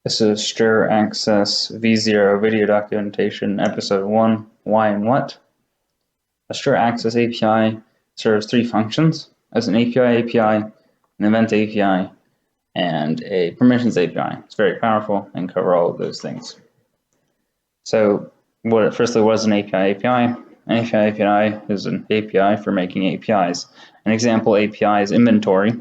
This is Astrarre Access V0 video documentation, episode 1, Why and What. Astrarre Access API serves three functions as an API, an event API, and a permissions API. It's very powerful and cover all of those things. So, firstly, what is an API? An API is an API for making APIs. An example API is inventory.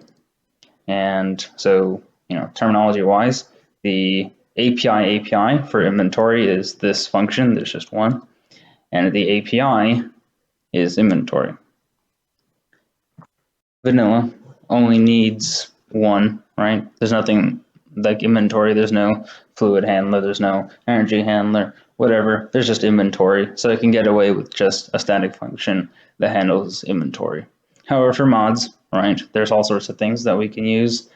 And so, terminology-wise, the API for inventory is this function, there's just one, and the API is inventory. Vanilla only needs one, right? There's nothing like inventory, there's no fluid handler, there's no energy handler, whatever, there's just inventory, so it can get away with just a static function that handles inventory. However, for mods, right, there's all sorts of things that we can use,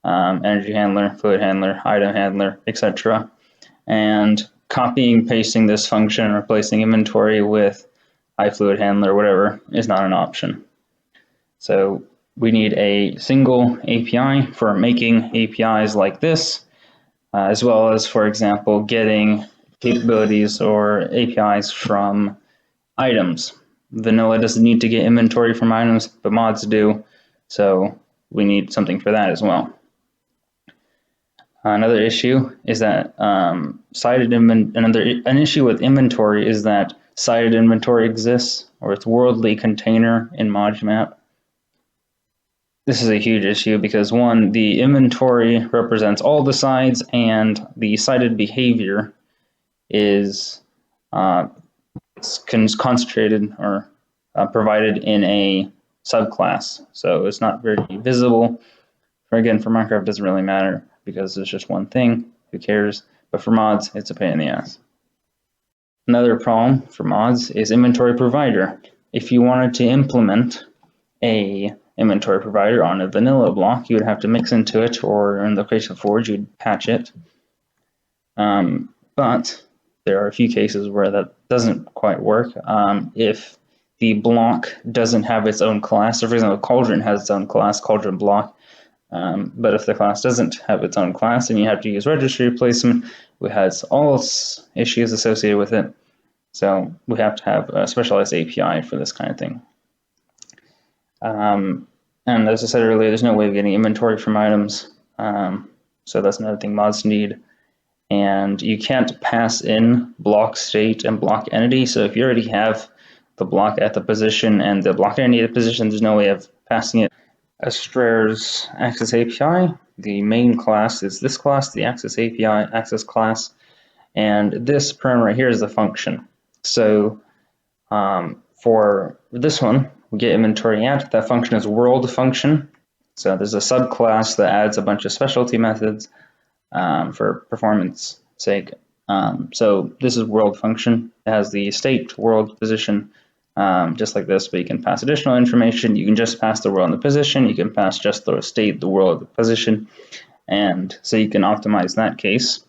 energy handler, fluid handler, item handler, etc. And copying, pasting this function, replacing inventory with fluid handler, whatever, is not an option. So we need a single API for making APIs like this, as well as, for example, getting capabilities or APIs from items. Vanilla doesn't need to get inventory from items, but mods do, so we need something for that as well. Another issue is that an issue with inventory is that cited inventory exists, or it's worldly container in ModMap. This is a huge issue because, one, the inventory represents all the sides, and the cited behavior is concentrated or provided in a subclass, so it's not very visible. Again, for Minecraft, it doesn't really matter because it's just one thing. Who cares? But for mods, it's a pain in the ass. Another problem for mods is inventory provider. If you wanted to implement a inventory provider on a vanilla block, you would have to mix into it, or in the case of Forge, you'd patch it. But there are a few cases where that doesn't quite work. If the block doesn't have its own class, so for example, Cauldron has its own class, Cauldron block, but if the class doesn't have its own class and you have to use registry replacement, it has all issues associated with it. So we have to have a specialized API for this kind of thing. And as I said earlier, there's no way of getting inventory from items. So that's another thing mods need. And you can't pass in block state and block entity. So if you already have the block at the position and the block entity at the position, there's no way of passing it. Astrarre's Access API, the main class is this class, the Access API Access class, and this param right here is the function. So for this one, we get inventory at, that function is world function. So there's a subclass that adds a bunch of specialty methods for performance sake. So this is world function. It has the state, world, position, just like this, but you can pass additional information. You can just pass the world and the position. You can pass just the state, the world, the position. And so you can optimize that case.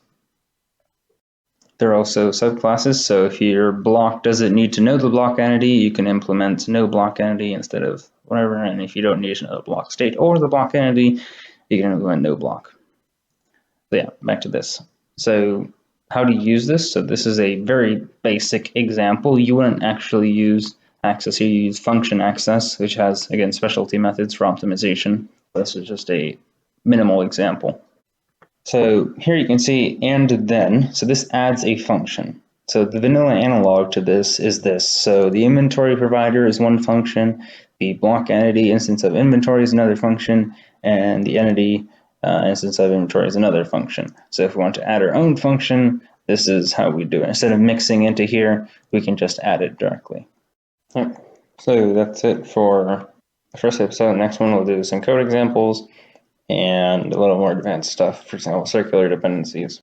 There are also subclasses. So if your block doesn't need to know the block entity, you can implement no block entity instead of whatever. And if you don't need to know the block state or the block entity, you can implement no block. So yeah, back to this. So how to use this? So this is a very basic example. You wouldn't actually use access, you use function access, which has, again, specialty methods for optimization. This is just a minimal example. So here you can see and then, so this adds a function. So the vanilla analog to this is this. So the inventory provider is one function, the block entity instance of inventory is another function, and the entity instance of inventory is another function. So if we want to add our own function, this is how we do it. Instead of mixing into here, we can just add it directly. Right. So that's it for the first episode. Next one, we'll do some code examples and a little more advanced stuff, for example, circular dependencies.